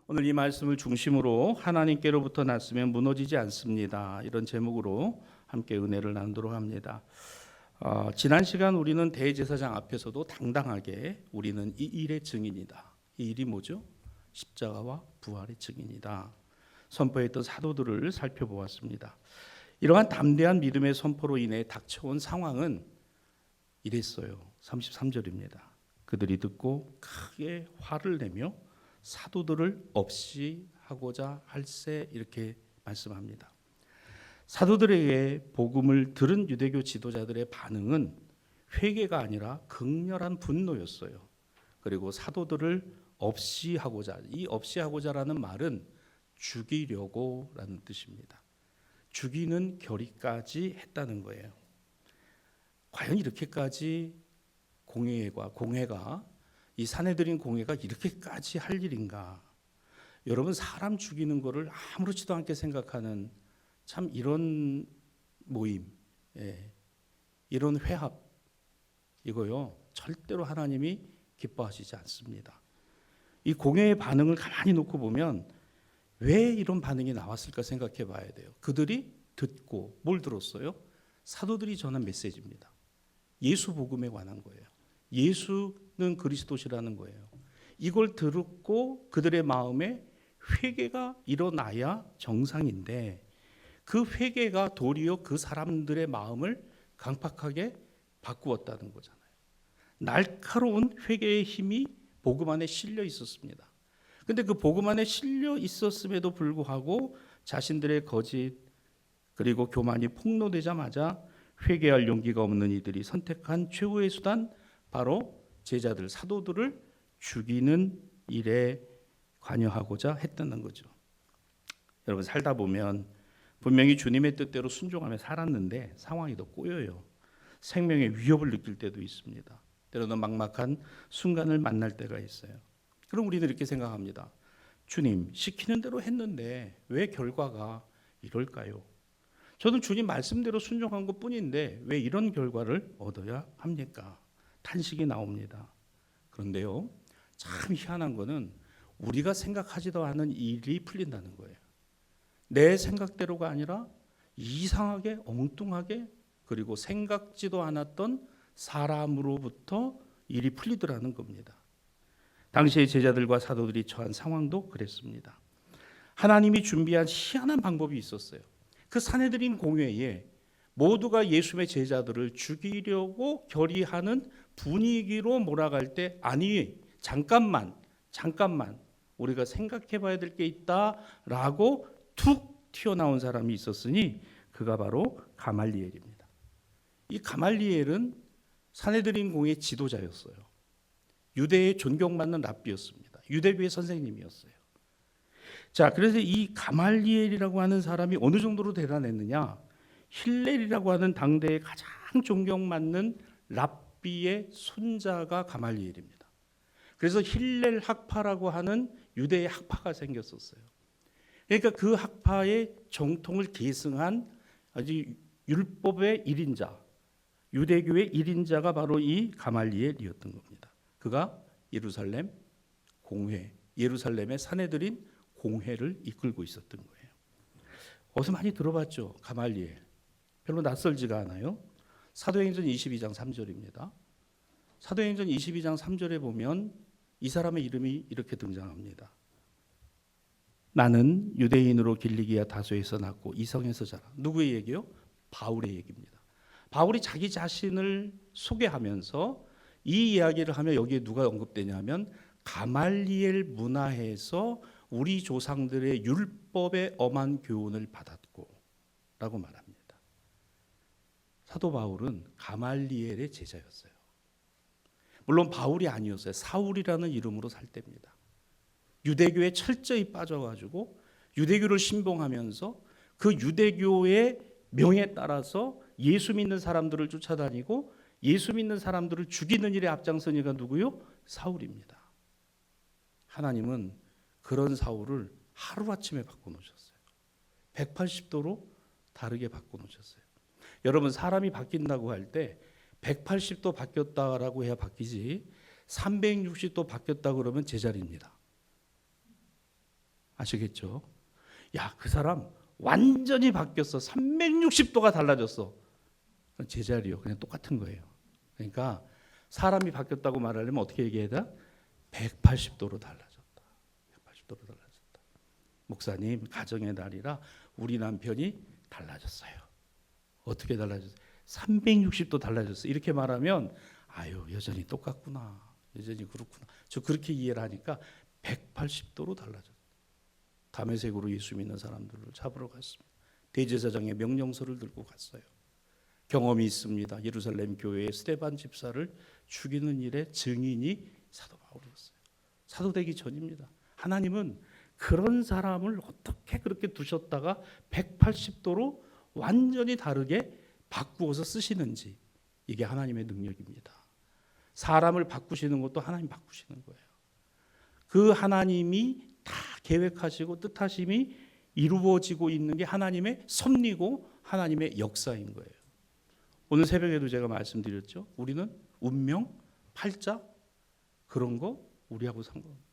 오늘 이 말씀을 중심으로 하나님께로부터 났으면 무너지지 않습니다. 이런 제목으로 함께 은혜를 나누도록 합니다. 지난 시간 우리는 대제사장 앞에서도 당당하게 우리는 이 일의 증인이다. 이 일이 뭐죠? 십자가와 부활의 증인이다. 선포했던 사도들을 살펴보았습니다. 이러한 담대한 믿음의 선포로 인해 닥쳐온 상황은 이랬어요. 33절입니다. 그들이 듣고 크게 화를 내며 사도들을 없이 하고자 할세, 이렇게 말씀합니다. 사도들에게 복음을 들은 유대교 지도자들의 반응은 회개가 아니라 극렬한 분노였어요. 그리고 사도들을 없이 하고자, 이 없이 하고자라는 말은 죽이려고라는 뜻입니다. 죽이는 결의까지 했다는 거예요. 과연 이렇게까지 공회가 이 사내들인 공회가 이렇게까지 할 일인가? 여러분, 사람 죽이는 거를 아무렇지도 않게 생각하는 참 이런 모임, 이런 회합, 이거요 절대로 하나님이 기뻐하시지 않습니다. 이 공회의 반응을 가만히 놓고 보면 왜 이런 반응이 나왔을까 생각해 봐야 돼요. 그들이 듣고 뭘 들었어요? 사도들이 전한 메시지입니다. 예수 복음에 관한 거예요. 예수는 그리스도시라는 거예요. 이걸 듣고 그들의 마음에 회개가 일어나야 정상인데, 그 회개가 도리어 그 사람들의 마음을 강팍하게 바꾸었다는 거잖아요. 날카로운 회개의 힘이 복음 안에 실려 있었습니다. 근데 그 복음 안에 실려 있었음에도 불구하고 자신들의 거짓 그리고 교만이 폭로되자마자 회개할 용기가 없는 이들이 선택한 최후의 수단, 바로 제자들, 사도들을 죽이는 일에 관여하고자 했다는 거죠. 여러분, 살다 보면 분명히 주님의 뜻대로 순종하며 살았는데 상황이 더 꼬여요. 생명의 위협을 느낄 때도 있습니다. 때로는 막막한 순간을 만날 때가 있어요. 그럼 우리는 이렇게 생각합니다. 주님, 시키는 대로 했는데 왜 결과가 이럴까요? 저는 주님 말씀대로 순종한 것뿐인데 왜 이런 결과를 얻어야 합니까? 탄식이 나옵니다. 그런데요, 참 희한한 거는 우리가 생각하지도 않은 일이 풀린다는 거예요. 내 생각대로가 아니라 이상하게, 엉뚱하게, 그리고 생각지도 않았던 사람으로부터 일이 풀리더라는 겁니다. 당시의 제자들과 사도들이 처한 상황도 그랬습니다. 하나님이 준비한 희한한 방법이 있었어요. 그 사내들인 공회에 모두가 예수의 제자들을 죽이려고 결의하는 분위기로 몰아갈 때, 아니, 잠깐만 우리가 생각해 봐야 될 게 있다라고 툭 튀어나온 사람이 있었으니 그가 바로 가말리엘입니다. 이 가말리엘은 사내들인 공회의 지도자였어요. 유대의 존경받는 랍비였습니다. 유대교의 선생님이었어요. 자, 그래서 이 가말리엘이라고 하는 사람이 어느 정도로 대단했느냐? 힐렐이라고 하는 당대의 가장 존경받는 랍비의 손자가 가말리엘입니다. 그래서 힐렐 학파라고 하는 유대의 학파가 생겼었어요. 그러니까 그 학파의 정통을 계승한 아주 율법의 1인자, 유대교의 1인자가 바로 이 가말리엘이었던 겁니다. 그가 예루살렘 공회, 예루살렘의 사내들인 공회를 이끌고 있었던 거예요. 어디서 많이 들어봤죠? 가말리엘. 별로 낯설지가 않아요. 사도행전 22장 3절입니다. 사도행전 22장 3절에 보면 이 사람의 이름이 이렇게 등장합니다. 나는 유대인으로 길리기아 다소에서 났고 이성에서 자라. 누구의 얘기요? 바울의 얘기입니다. 바울이 자기 자신을 소개하면서 이 이야기를 하며 여기에 누가 언급되냐면 가말리엘 문화에서 우리 조상들의 율법의 엄한 교훈을 받았고 라고 말합니다. 사도 바울은 가말리엘의 제자였어요. 물론 바울이 아니었어요. 사울이라는 이름으로 살 때입니다. 유대교에 철저히 빠져가지고 유대교를 신봉하면서 그 유대교의 명에 따라서 예수 믿는 사람들을 쫓아다니고 예수 믿는 사람들을 죽이는 일에 앞장선 이가 누구요? 사울입니다. 하나님은 그런 사울을 하루아침에 바꿔놓으셨어요. 180도로 다르게 바꿔놓으셨어요. 여러분, 사람이 바뀐다고 할 때 180도 바뀌었다라고 해야 바뀌지 360도 바뀌었다 그러면 제자리입니다. 아시겠죠? 야, 그 사람 완전히 바뀌었어. 360도가 달라졌어. 제자리요. 그냥 똑같은 거예요. 그러니까 사람이 바뀌었다고 말하려면 어떻게 얘기해야 돼? 180도로 달라졌다. 180도로 달라졌다. 목사님, 가정의 날이라 우리 남편이 달라졌어요. 어떻게 달라졌어요? 360도 달라졌어요. 이렇게 말하면 아유, 여전히 똑같구나. 여전히 그렇구나. 저 그렇게 이해를 하니까 180도로 달라졌어요. 담에색으로 예수 믿는 사람들을 잡으러 갔습니다. 대제사장의 명령서를 들고 갔어요. 경험이 있습니다. 예루살렘 교회의 스데반 집사를 죽이는 일의 증인이 사도 바울이었어요. 사도 되기 전입니다. 하나님은 그런 사람을 어떻게 그렇게 두셨다가 180도로 완전히 다르게 바꾸어서 쓰시는지, 이게 하나님의 능력입니다. 사람을 바꾸시는 것도 하나님 바꾸시는 거예요. 그 하나님이 다 계획하시고 뜻하심이 이루어지고 있는 게 하나님의 섭리고 하나님의 역사인 거예요. 오늘 새벽에도 제가 말씀드렸죠. 우리는 운명, 팔자 그런 거 우리하고 상관없어요.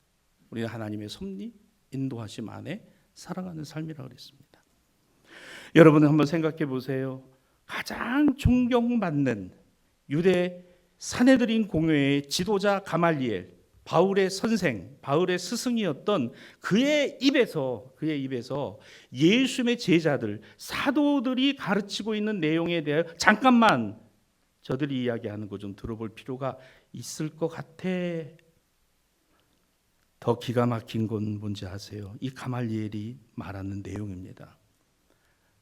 우리는 하나님의 섭리, 인도하심 안에 살아가는 삶이라고 그랬습니다. 여러분 한번 생각해 보세요. 가장 존경받는 유대 산헤드린 공회의 지도자 가말리엘, 바울의 선생, 바울의 스승이었던 그의 입에서 예수님의 제자들, 사도들이 가르치고 있는 내용에 대해 잠깐만 저들이 이야기하는 거 좀 들어볼 필요가 있을 것 같아. 더 기가 막힌 건 뭔지 아세요? 이 가말리엘이 말하는 내용입니다.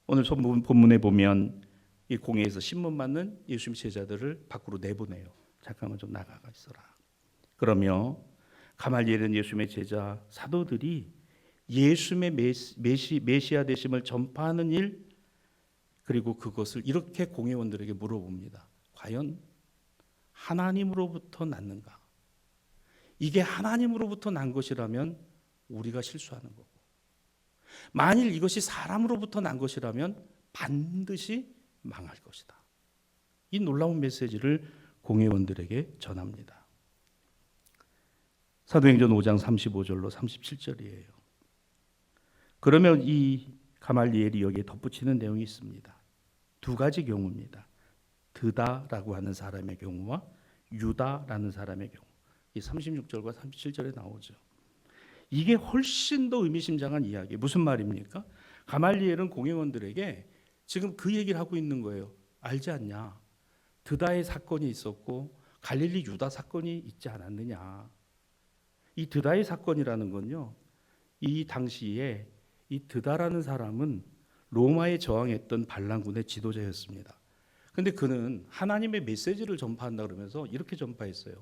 오늘 본문에 보면 이 공회에서 신문 맞는 예수님 제자들을 밖으로 내보내요. 잠깐만 좀 나가가 있어라. 그러며 가말리엘은 예수님의 제자 사도들이 예수님의 메시아 되심을 전파하는 일, 그리고 그것을 이렇게 공회원들에게 물어봅니다. 과연 하나님으로부터 났는가? 이게 하나님으로부터 난 것이라면 우리가 실수하는 거고, 만일 이것이 사람으로부터 난 것이라면 반드시 망할 것이다. 이 놀라운 메시지를 공회원들에게 전합니다. 사도행전 5장 35절로 37절이에요. 그러면 이 가말리엘이 여기에 덧붙이는 내용이 있습니다. 두 가지 경우입니다. 드다라고 하는 사람의 경우와 유다라는 사람의 경우. 이 36절과 37절에 나오죠. 이게 훨씬 더 의미심장한 이야기. 무슨 말입니까? 가말리엘은 공회원들에게 지금 그 얘기를 하고 있는 거예요. 알지 않냐? 드다의 사건이 있었고 갈릴리 유다 사건이 있지 않았느냐? 이 드다의 사건이라는 건요, 이 당시에 이 드다라는 사람은 로마에 저항했던 반란군의 지도자였습니다. 그런데 그는 하나님의 메시지를 전파한다 그러면서 이렇게 전파했어요.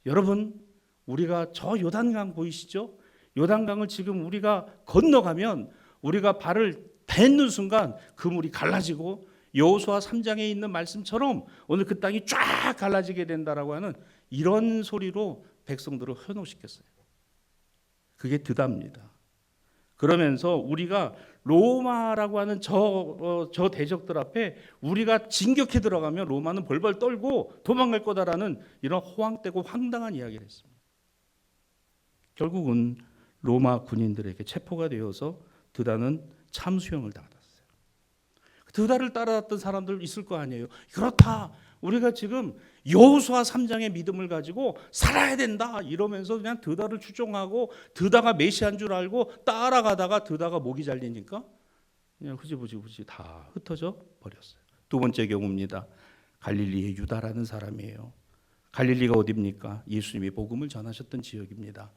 여러분, 우리가 저 요단강 보이시죠? 요단강을 지금 우리가 건너가면 우리가 발을 뱉는 순간 그 물이 갈라지고 여호수아 3장에 있는 말씀처럼 오늘 그 땅이 쫙 갈라지게 된다라고 하는 이런 소리로 백성들을 현혹시켰어요. 그게 드다입니다. 그러면서 우리가 로마라고 하는 저 대적들 앞에 우리가 진격해 들어가면 로마는 벌벌 떨고 도망갈 거다라는 이런 호황되고 황당한 이야기를 했습니다. 결국은 로마 군인들에게 체포가 되어서 드다는 참수형을 당했어요. 드다를 따라왔던 사람들 있을 거 아니에요. 그렇다. 우리가 지금 여호수아 3장의 믿음을 가지고 살아야 된다 이러면서 그냥 드다를 추종하고 드다가 메시아인 줄 알고 따라가다가 드다가 목이 잘리니까 그냥 흐지부지 다 흩어져 버렸어요. 두 번째 경우입니다. 갈릴리의 유다라는 사람이에요. 갈릴리가 어디입니까? 예수님이 복음을 전하셨던 지역입니다.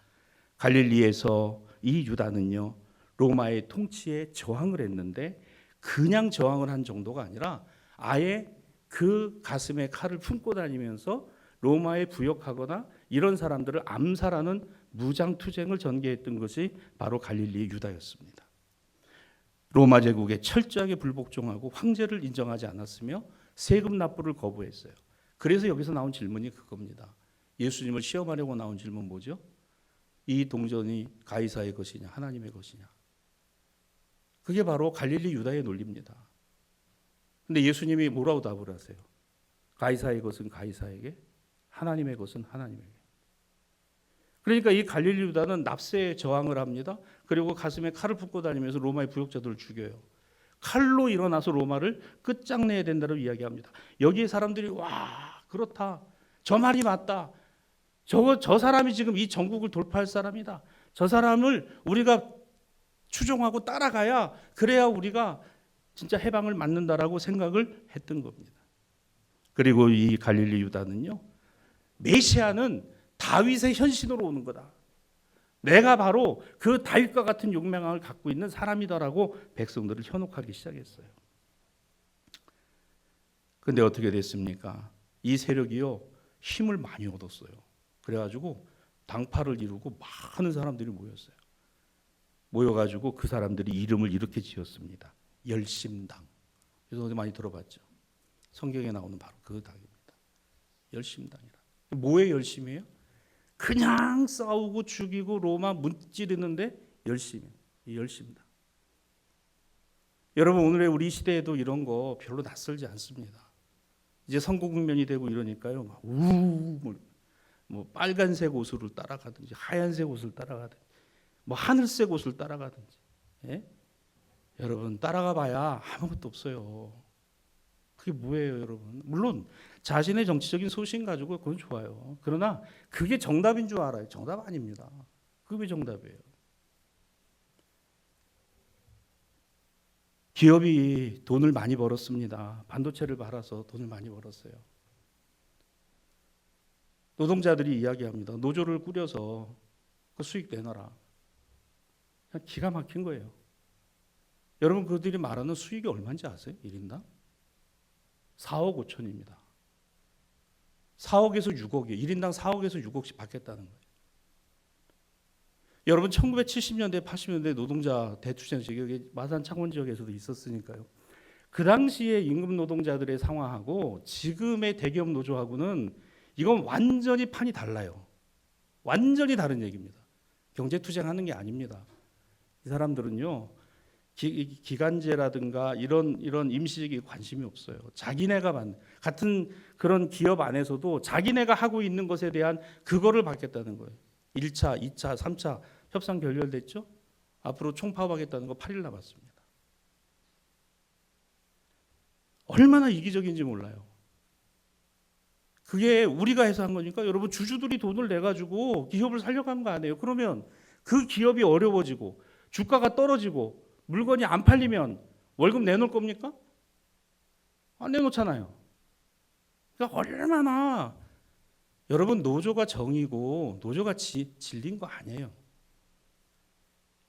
갈릴리에서 이 유다는요, 로마의 통치에 저항을 했는데 그냥 저항을 한 정도가 아니라 아예 그 가슴에 칼을 품고 다니면서 로마에 부역하거나 이런 사람들을 암살하는 무장투쟁을 전개했던 것이 바로 갈릴리의 유다였습니다. 로마 제국에 철저하게 불복종하고 황제를 인정하지 않았으며 세금 납부를 거부했어요. 그래서 여기서 나온 질문이 그겁니다. 예수님을 시험하려고 나온 질문 뭐죠? 이 동전이 가이사의 것이냐 하나님의 것이냐. 그게 바로 갈릴리 유다의 논리입니다. 근데 예수님이 뭐라고 답을 하세요? 가이사의 것은 가이사에게, 하나님의 것은 하나님에게. 그러니까 이 갈릴리 유다는 납세에 저항을 합니다. 그리고 가슴에 칼을 품고 다니면서 로마의 부역자들을 죽여요. 칼로 일어나서 로마를 끝장내야 된다고 이야기합니다. 여기에 사람들이 와, 그렇다. 저 말이 맞다. 저 사람이 지금 이 전국을 돌파할 사람이다. 저 사람을 우리가 추종하고 따라가야 그래야 우리가 진짜 해방을 맞는다라고 생각을 했던 겁니다. 그리고 이 갈릴리 유다는요, 메시아는 다윗의 현신으로 오는 거다. 내가 바로 그 다윗과 같은 용맹을 갖고 있는 사람이다라고 백성들을 현혹하기 시작했어요. 근데 어떻게 됐습니까? 이 세력이요, 힘을 많이 얻었어요. 그래가지고 당파를 이루고 많은 사람들이 모였어요. 모여가지고 그 사람들이 이름을 이렇게 지었습니다. 열심당. 그래서 어디 많이 들어봤죠? 성경에 나오는 바로 그 당입니다. 열심당이라. 뭐에 열심이에요? 그냥 싸우고 죽이고 로마 문지르는데 열심히. 이 열심당. 여러분, 오늘의 우리 시대에도 이런 거 별로 낯설지 않습니다. 이제 선거 국면이 되고 이러니까요, 막 뭐 빨간색 옷을 따라가든지 하얀색 옷을 따라가든지 뭐 하늘색 옷을 따라가든지, 예? 여러분, 따라가봐야 아무것도 없어요. 그게 뭐예요, 여러분? 물론 자신의 정치적인 소신 가지고 그건 좋아요. 그러나 그게 정답인 줄 알아요. 정답 아닙니다. 그게 왜 정답이에요? 기업이 돈을 많이 벌었습니다. 반도체를 팔아서 돈을 많이 벌었어요. 노동자들이 이야기합니다. 노조를 꾸려서 그 수익 내놔라. 그냥 기가 막힌 거예요. 여러분, 그들이 말하는 수익이 얼마인지 아세요? 1인당? 4억 5천입니다. 4억에서 6억이에요. 1인당 4억에서 6억씩 받겠다는 거예요. 여러분, 1970년대 80년대 노동자 대투쟁 지역이 마산 창원 지역에서도 있었으니까요. 그 당시에 임금 노동자들의 상황하고 지금의 대기업 노조하고는 이건 완전히 판이 달라요. 완전히 다른 얘기입니다. 경제 투쟁하는 게 아닙니다. 이 사람들은요, 기간제라든가 이런 임시직에 관심이 없어요. 자기네가 받는, 같은 그런 기업 안에서도 자기네가 하고 있는 것에 대한 그거를 받겠다는 거예요. 1차, 2차, 3차 협상 결렬됐죠? 앞으로 총파업하겠다는 거 8일 남았습니다. 얼마나 이기적인지 몰라요. 그게 우리가 해서 한 거니까 여러분, 주주들이 돈을 내가지고 기업을 살려간 거 아니에요. 그러면 그 기업이 어려워지고 주가가 떨어지고 물건이 안 팔리면 월급 내놓을 겁니까? 안 내놓잖아요. 그러니까 얼마나, 여러분, 노조가 정이고 노조가 진리인 거 아니에요.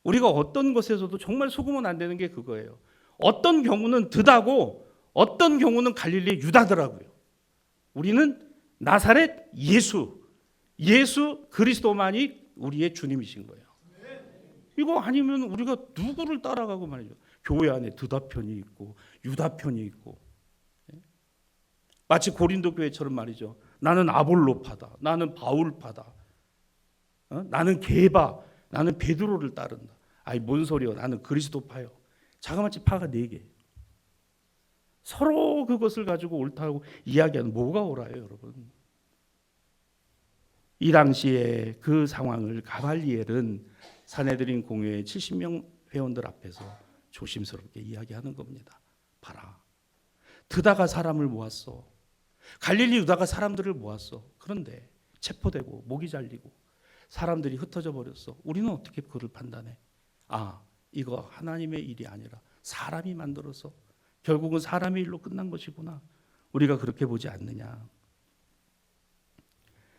우리가 어떤 것에서도 정말 속으면 안 되는 게 그거예요. 어떤 경우는 드다고 어떤 경우는 갈릴리 유다더라고요. 우리는 나사렛 예수 그리스도만이 우리의 주님이신 거예요. 이거 아니면 우리가 누구를 따라가고 말이죠. 교회 안에 드다편이 있고 유다편이 있고, 마치 고린도 교회처럼 말이죠. 나는 아볼로파다, 나는 바울파다, 나는 게바, 나는 베드로를 따른다. 아이, 뭔 소리요? 나는 그리스도파요. 자그마치 파가 4개. 서로 그것을 가지고 옳다고 이야기하는, 뭐가 옳아요, 여러분? 이 당시에 그 상황을 가말리엘은 사내들인 공회의 70명 회원들 앞에서 조심스럽게 이야기하는 겁니다. 봐라, 드다가 사람을 모았어. 갈릴리 유다가 사람들을 모았어. 그런데 체포되고 목이 잘리고 사람들이 흩어져 버렸어. 우리는 어떻게 그를 판단해? 아, 이거 하나님의 일이 아니라 사람이 만들어서 결국은 사람의 일로 끝난 것이구나. 우리가 그렇게 보지 않느냐.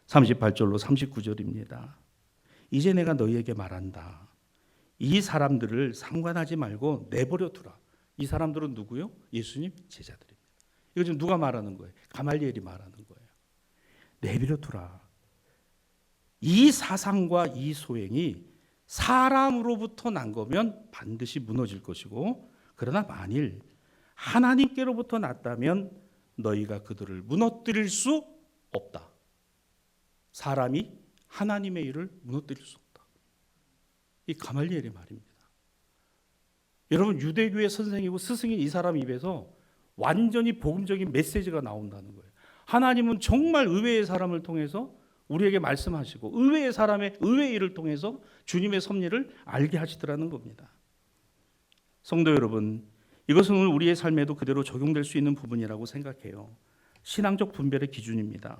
38절로 39절입니다. 이제 내가 너희에게 말한다. 이 사람들을 상관하지 말고 내버려 두라. 이 사람들은 누구요? 예수님 제자들입니다. 이거 지금 누가 말하는 거예요? 가말리엘이 말하는 거예요. 내버려 두라. 이 사상과 이 소행이 사람으로부터 난 거면 반드시 무너질 것이고, 그러나 만일 하나님께로부터 났다면 너희가 그들을 무너뜨릴 수 없다. 사람이 하나님의 일을 무너뜨릴 수 없다. 이 가말리엘의 말입니다. 여러분, 유대교의 선생이고 스승인 이 사람 입에서 완전히 복음적인 메시지가 나온다는 거예요. 하나님은 정말 의외의 사람을 통해서 우리에게 말씀하시고 의외의 사람의 의외의 일을 통해서 주님의 섭리를 알게 하시더라는 겁니다. 성도 여러분, 이것은 오늘 우리의 삶에도 그대로 적용될 수 있는 부분이라고 생각해요. 신앙적 분별의 기준입니다.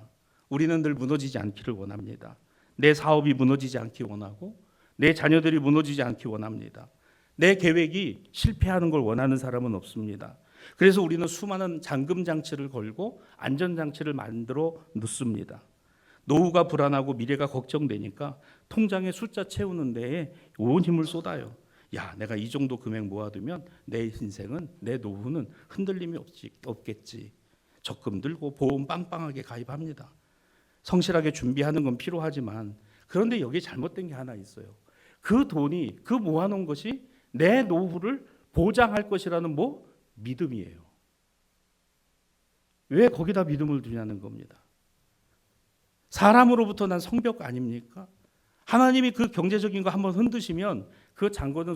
우리는 늘 무너지지 않기를 원합니다. 내 사업이 무너지지 않기 원하고 내 자녀들이 무너지지 않기 원합니다. 내 계획이 실패하는 걸 원하는 사람은 없습니다. 그래서 우리는 수많은 잠금 장치를 걸고 안전 장치를 만들어 놓습니다. 노후가 불안하고 미래가 걱정되니까 통장에 숫자 채우는 데에 온 힘을 쏟아요. 야, 내가 이 정도 금액 모아두면 내 인생은, 내 노후는 흔들림이 없겠지. 적금 들고 보험 빵빵하게 가입합니다. 성실하게 준비하는 건 필요하지만 그런데 여기에 잘못된 게 하나 있어요. 그 돈이, 그 모아놓은 것이 내 노후를 보장할 것이라는 믿음이에요. 왜 거기다 믿음을 두냐는 겁니다. 사람으로부터 난 성벽 아닙니까? 하나님이 그 경제적인 거 한번 흔드시면 그 잔고는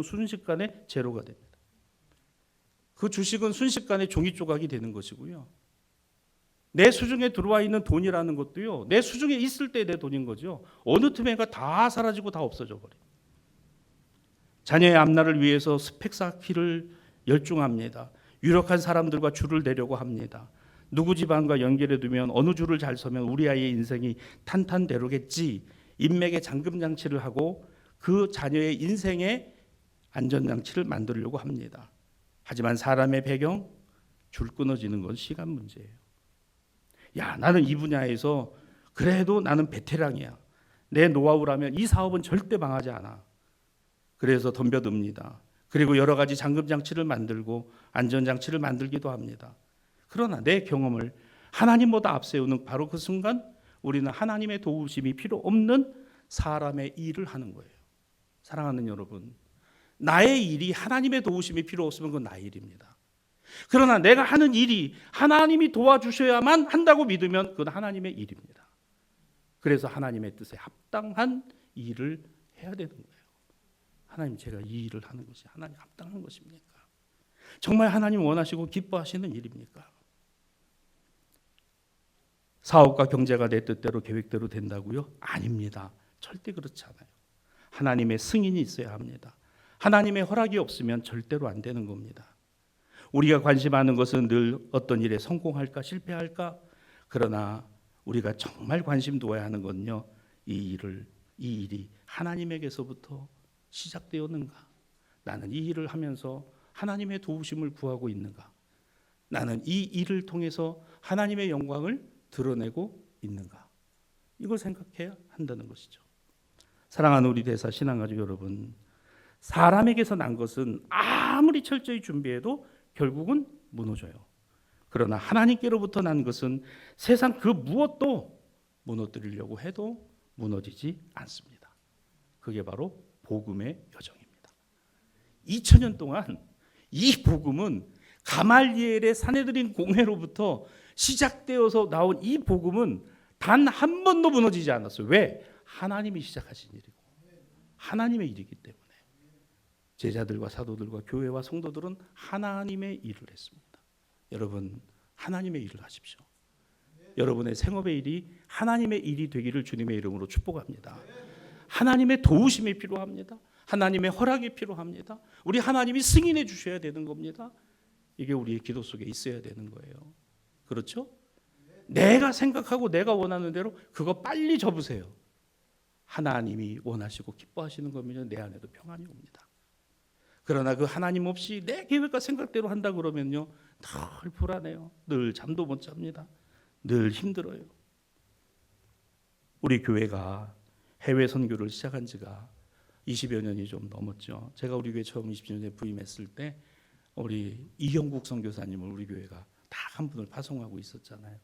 순식간에 제로가 됩니다. 그 주식은 순식간에 종이 조각이 되는 것이고요. 내 수중에 들어와 있는 돈이라는 것도요, 내 수중에 있을 때 내 돈인 거죠. 어느 틈에가 다 사라지고 다 없어져 버려요. 자녀의 앞날을 위해서 스펙 쌓기를 열중합니다. 유력한 사람들과 줄을 내려고 합니다. 누구 집안과 연결해 두면 어느 줄을 잘 서면 우리 아이의 인생이 탄탄대로겠지. 인맥의 잠금 장치를 하고 그 자녀의 인생의 안전 장치를 만들려고 합니다. 하지만 사람의 배경, 줄 끊어지는 건 시간 문제예요. 야, 나는 이 분야에서 그래도 나는 베테랑이야. 내 노하우라면 이 사업은 절대 망하지 않아. 그래서 덤벼듭니다. 그리고 여러 가지 잠금 장치를 만들고 안전 장치를 만들기도 합니다. 그러나 내 경험을 하나님보다 앞세우는 바로 그 순간 우리는 하나님의 도우심이 필요 없는 사람의 일을 하는 거예요. 사랑하는 여러분, 나의 일이 하나님의 도우심이 필요 없으면 그건 나의 일입니다. 그러나 내가 하는 일이 하나님이 도와주셔야만 한다고 믿으면 그건 하나님의 일입니다. 그래서 하나님의 뜻에 합당한 일을 해야 되는 거예요. 하나님, 제가 이 일을 하는 것이 하나님 합당한 것입니까? 정말 하나님 원하시고 기뻐하시는 일입니까? 사업과 경제가 내 뜻대로 계획대로 된다고요? 아닙니다. 절대 그렇지 않아요. 하나님의 승인이 있어야 합니다. 하나님의 허락이 없으면 절대로 안 되는 겁니다. 우리가 관심하는 것은 늘 어떤 일에 성공할까 실패할까? 그러나 우리가 정말 관심 두어야 하는 건요, 이 일이 하나님에게서부터 시작되었는가? 나는 이 일을 하면서 하나님의 도우심을 구하고 있는가? 나는 이 일을 통해서 하나님의 영광을 드러내고 있는가? 이걸 생각해야 한다는 것이죠. 사랑하는 우리 대사 신앙가족 여러분, 사람에게서 난 것은 아무리 철저히 준비해도 결국은 무너져요. 그러나 하나님께로부터 난 것은 세상 그 무엇도 무너뜨리려고 해도 무너지지 않습니다. 그게 바로 복음의 여정입니다. 2000년 동안 이 복음은 가말리엘의 산헤드린 공회로부터 시작되어서 나온 이 복음은 단 한 번도 무너지지 않았어요. 왜? 하나님이 시작하신 일이고 하나님의 일이기 때문에. 제자들과 사도들과 교회와 성도들은 하나님의 일을 했습니다. 여러분, 하나님의 일을 하십시오. 여러분의 생업의 일이 하나님의 일이 되기를 주님의 이름으로 축복합니다. 하나님의 도우심이 필요합니다. 하나님의 허락이 필요합니다. 우리 하나님이 승인해 주셔야 되는 겁니다. 이게 우리의 기도 속에 있어야 되는 거예요. 그렇죠? 내가 생각하고 내가 원하는 대로 그거 빨리 접으세요. 하나님이 원하시고 기뻐하시는 거면 내 안에도 평안이 옵니다. 그러나 그 하나님 없이 내 계획과 생각대로 한다 그러면요, 늘 불안해요. 늘 잠도 못 잡니다. 늘 힘들어요. 우리 교회가 해외 선교를 시작한 지가 20여 년이 좀 넘었죠. 제가 우리 교회 처음 20년에 부임했을 때 우리 이영국 선교사님을 우리 교회가 딱 한 분을 파송하고 있었잖아요.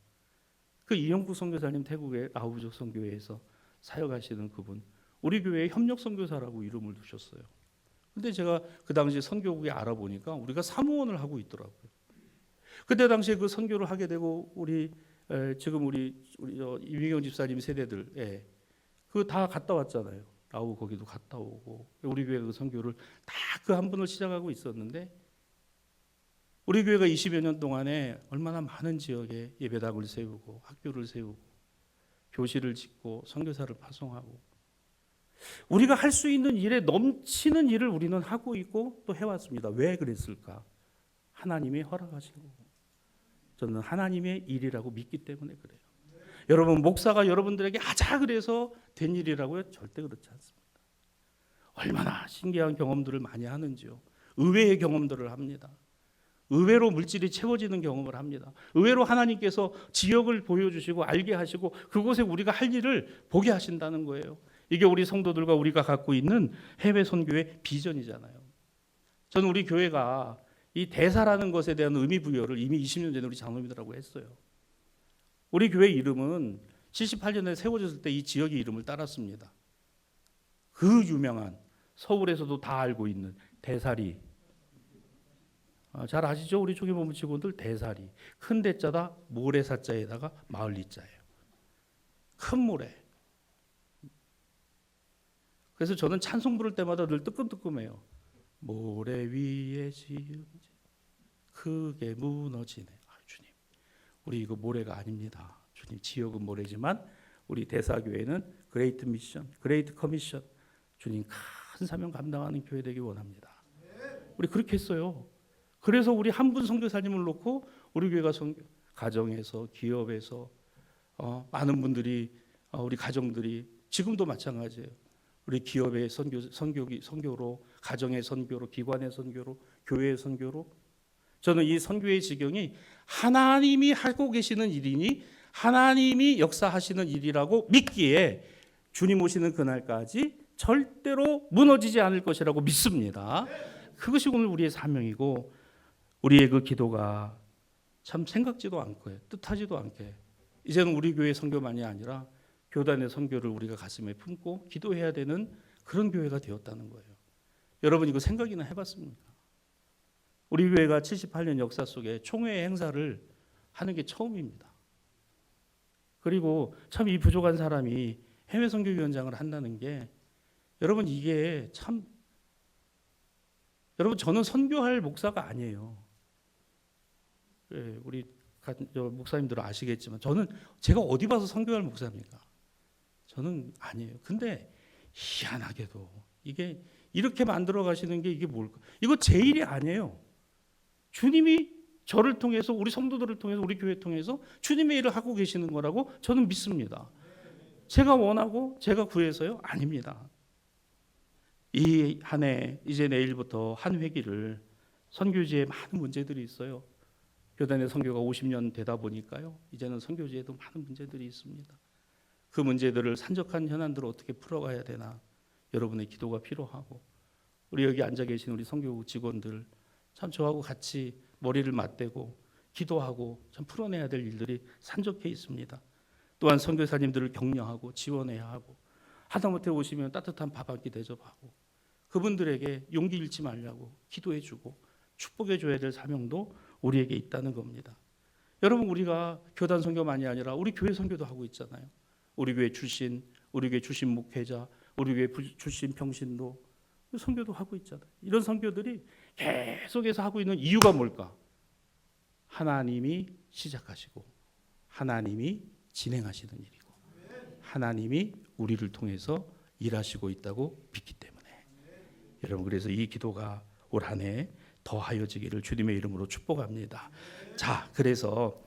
그 이영국 선교사님 태국의 라오부족 선교회에서 사역하시는 그분, 우리 교회에 협력 선교사라고 이름을 두셨어요. 근데 제가 그 당시 선교국에 알아보니까 우리가 사무원을 하고 있더라고요. 그때 당시에 그 선교를 하게 되고 지금 우리 이민경 집사님 세대들 그 다 갔다 왔잖아요. 라오 거기도 갔다 오고 우리 교회 그 선교를 다 그 한 분을 시작하고 있었는데 우리 교회가 20여 년 동안에 얼마나 많은 지역에 예배당을 세우고 학교를 세우고 교실을 짓고 선교사를 파송하고 우리가 할 수 있는 일에 넘치는 일을 우리는 하고 있고 또 해왔습니다. 왜 그랬을까? 하나님이 허락하신 거고 저는 하나님의 일이라고 믿기 때문에 그래요. 여러분 목사가 여러분들에게 하자 그래서 된 일이라고요? 절대 그렇지 않습니다. 얼마나 신기한 경험들을 많이 하는지요. 의외의 경험들을 합니다. 의외로 물질이 채워지는 경험을 합니다. 의외로 하나님께서 지역을 보여주시고 알게 하시고 그곳에 우리가 할 일을 보게 하신다는 거예요. 이게 우리 성도들과 우리가 갖고 있는 해외 선교의 비전이잖아요. 저는 우리 교회가 이 대사라는 것에 대한 의미 부여를 이미 20년 전에 우리 장로님들하고 했어요. 우리 교회 이름은 78년에 세워졌을 때 이 지역의 이름을 따랐습니다. 그 유명한 서울에서도 다 알고 있는 대사리. 잘 아시죠? 우리 조기본부 직원들 대사리. 큰 대자다 모래사자에다가 마을 리자예요. 큰 모래. 그래서 저는 찬송 부를 때마다 늘 뜨끔뜨끔해요. 모래 위에 지은 크게 무너지네. 주님, 우리 이거 모래가 아닙니다. 주님, 지역은 모래지만 우리 대사교회는 그레이트 미션, 그레이트 커미션. 주님 큰 사명 감당하는 교회 되기 원합니다. 우리 그렇게 했어요. 그래서 우리 한 분 선교사님을 놓고 우리 교회가 가정에서 기업에서 많은 분들이 우리 가정들이 지금도 마찬가지예요. 우리 기업의 선교로, 가정의 선교로, 기관의 선교로, 교회의 선교로. 저는 이 선교의 지경이 하나님이 하고 계시는 일이니 하나님이 역사하시는 일이라고 믿기에 주님 오시는 그날까지 절대로 무너지지 않을 것이라고 믿습니다. 그것이 오늘 우리의 사명이고 우리의 그 기도가 참 생각지도 않고 뜻하지도 않게 이제는 우리 교회 선교만이 아니라 교단의 선교를 우리가 가슴에 품고 기도해야 되는 그런 교회가 되었다는 거예요. 여러분 이거 생각이나 해봤습니까? 우리 교회가 78년 역사 속에 총회 행사를 하는 게 처음입니다. 그리고 참 이 부족한 사람이 해외 선교위원장을 한다는 게 여러분 이게 참 여러분 저는 선교할 목사가 아니에요. 우리 목사님들은 아시겠지만 저는 제가 어디 봐서 선교할 목사입니까? 저는 아니에요. 근데 희한하게도 이게 이렇게 만들어 가시는 게 이게 뭘까? 이거 제 일이 아니에요. 주님이 저를 통해서 우리 성도들을 통해서 우리 교회 통해서 주님의 일을 하고 계시는 거라고 저는 믿습니다. 제가 원하고 제가 구해서요? 아닙니다. 이 한 해 이제 내일부터 한 회기를 선교지에 많은 문제들이 있어요. 교단의 선교가 50년 되다 보니까요. 이제는 선교지에도 많은 문제들이 있습니다. 그 문제들을 산적한 현안들을 어떻게 풀어가야 되나 여러분의 기도가 필요하고 우리 여기 앉아 계신 우리 선교 직원들 참 저하고 같이 머리를 맞대고 기도하고 참 풀어내야 될 일들이 산적해 있습니다. 또한 선교사님들을 격려하고 지원해야 하고 하다못해 오시면 따뜻한 밥 한 끼 대접하고 그분들에게 용기 잃지 말라고 기도해주고 축복해줘야 될 사명도 우리에게 있다는 겁니다. 여러분 우리가 교단 선교만이 아니라 우리 교회 선교도 하고 있잖아요. 우리 교회 출신 목회자, 우리 교회 출신 평신도 선교도 하고 있잖아요. 이런 선교들이 계속해서 하고 있는 이유가 뭘까? 하나님이 시작하시고 하나님이 진행하시는 일이고 하나님이 우리를 통해서 일하시고 있다고 믿기 때문에 여러분 그래서 이 기도가 올 한 해 더하여지기를 주님의 이름으로 축복합니다. 자, 그래서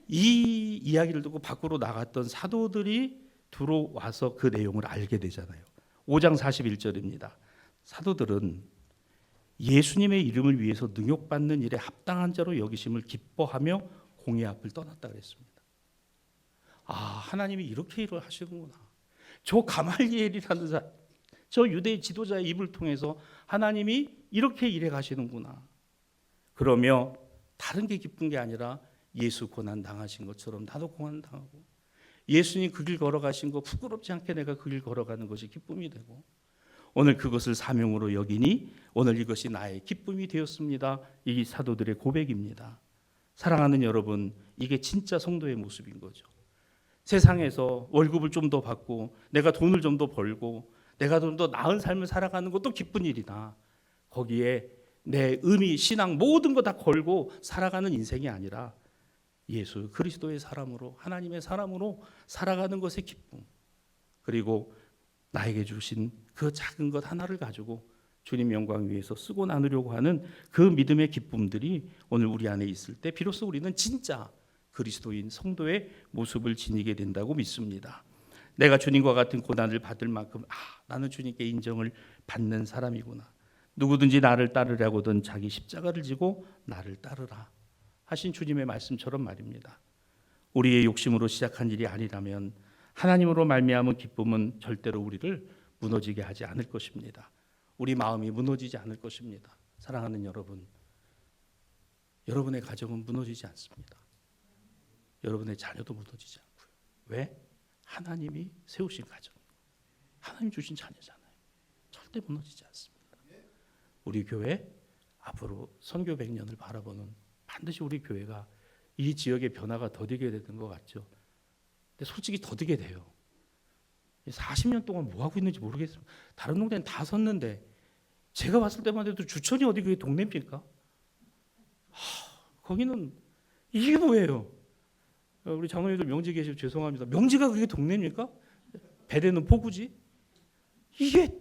이 이야기를 듣고 밖으로 나갔던 사도들이 들어와서 그 내용을 알게 되잖아요. 5장 41절입니다. 사도들은 예수님의 이름을 위해서 능욕받는 일에 합당한 자로 여기심을 기뻐하며 공의 앞을 떠났다 그랬습니다. 아, 하나님이 이렇게 일을 하시는구나. 저 가말리엘이라는 사람, 저 유대 지도자의 입을 통해서 하나님이 이렇게 일해 가시는구나. 그러며 다른 게 기쁜 게 아니라 예수 고난 당하신 것처럼 나도 고난 당하고 예수님 그 길 걸어가신 거 부끄럽지 않게 내가 그 길 걸어가는 것이 기쁨이 되고 오늘 그것을 사명으로 여기니 오늘 이것이 나의 기쁨이 되었습니다. 이 사도들의 고백입니다. 사랑하는 여러분, 이게 진짜 성도의 모습인 거죠. 세상에서 월급을 좀 더 받고 내가 돈을 좀 더 벌고 내가 좀 더 나은 삶을 살아가는 것도 기쁜 일이다. 거기에 내 의미, 신앙 모든 거 다 걸고 살아가는 인생이 아니라 예수 그리스도의 사람으로 하나님의 사람으로 살아가는 것의 기쁨, 그리고 나에게 주신 그 작은 것 하나를 가지고 주님 영광 위해서 쓰고 나누려고 하는 그 믿음의 기쁨들이 오늘 우리 안에 있을 때 비로소 우리는 진짜 그리스도인 성도의 모습을 지니게 된다고 믿습니다. 내가 주님과 같은 고난을 받을 만큼 나는 주님께 인정을 받는 사람이구나. 누구든지 나를 따르려거든 자기 십자가를 지고 나를 따르라 하신 주님의 말씀처럼 말입니다. 우리의 욕심으로 시작한 일이 아니라면 하나님으로 말미암은 기쁨은 절대로 우리를 무너지게 하지 않을 것입니다. 우리 마음이 무너지지 않을 것입니다. 사랑하는 여러분, 여러분의 가정은 무너지지 않습니다. 여러분의 자녀도 무너지지 않고요. 왜? 하나님이 세우신 가정, 하나님 주신 자녀잖아요. 절대 무너지지 않습니다. 우리 교회 앞으로 선교 100년을 바라보는, 반드시 우리 교회가 이 지역의 변화가 더디게 되는 것 같죠. 근데 솔직히 더디게 돼요. 40년 동안 뭐 하고 있는지 모르겠어요. 다른 동네는 다 섰는데 제가 봤을 때만 해도 주천이 어디 그게 동네입니까? 거기는 이게 뭐예요? 우리 장로님들 명지 계시고 죄송합니다. 명지가 그게 동네입니까? 배대는 포구지? 이게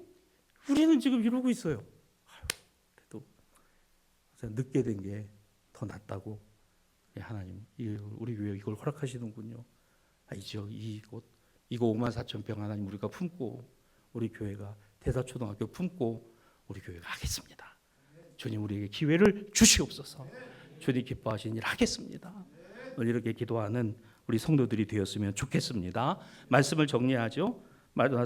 우리는 지금 이러고 있어요. 그래도 늦게 된 게 더 낫다고 하나님 우리 교회 이걸 허락하시는군요. 이 지역 이곳 이거 54,000평 하나님 우리가 품고 우리 교회가 대사초등학교 품고 우리 교회가 하겠습니다. 주님 우리에게 기회를 주시옵소서. 주님 기뻐하신 일 하겠습니다. 오늘 이렇게 기도하는 우리 성도들이 되었으면 좋겠습니다. 말씀을 정리하죠.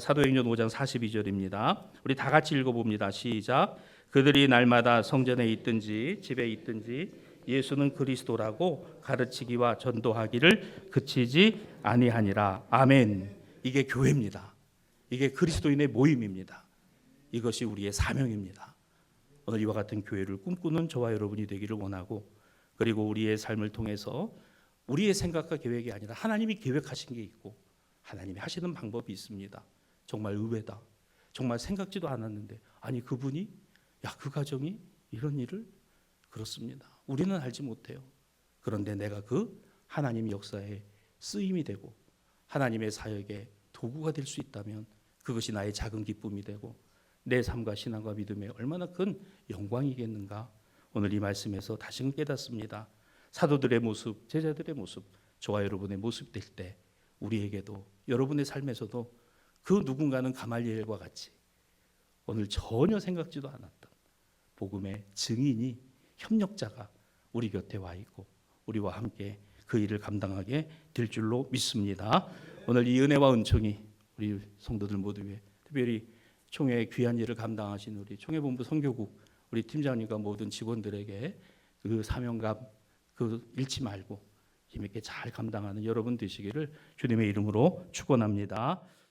사도행전 5장 42절입니다. 우리 다 같이 읽어봅니다. 시작. 그들이 날마다 성전에 있든지 집에 있든지 예수는 그리스도라고 가르치기와 전도하기를 그치지 아니하니라. 아멘. 이게 교회입니다. 이게 그리스도인의 모임입니다. 이것이 우리의 사명입니다. 오늘 이와 같은 교회를 꿈꾸는 저와 여러분이 되기를 원하고, 그리고 우리의 삶을 통해서 우리의 생각과 계획이 아니라 하나님이 계획하신 게 있고 하나님이 하시는 방법이 있습니다. 정말 의외다. 정말 생각지도 않았는데 아니 그분이 그 가정이 이런 일을, 그렇습니다. 우리는 알지 못해요. 그런데 내가 그 하나님 역사에 쓰임이 되고 하나님의 사역에 도구가 될 수 있다면 그것이 나의 작은 기쁨이 되고 내 삶과 신앙과 믿음에 얼마나 큰 영광이겠는가. 오늘 이 말씀에서 다시금 깨닫습니다. 사도들의 모습, 제자들의 모습, 저와 여러분의 모습 될 때 우리에게도 여러분의 삶에서도 그 누군가는 가말리엘과 같이 오늘 전혀 생각지도 않았던 복음의 증인이, 협력자가 우리 곁에 와 있고 우리와 함께 그 일을 감당하게 될 줄로 믿습니다. 오늘 이 은혜와 은총이 우리 성도들 모두 위해, 특별히 총회의 귀한 일을 감당하신 우리 총회본부 선교국 우리 팀장님과 모든 직원들에게 그 사명감 그 잃지 말고 힘있게 잘 감당하는 여러분 되시기를 주님의 이름으로 축원합니다.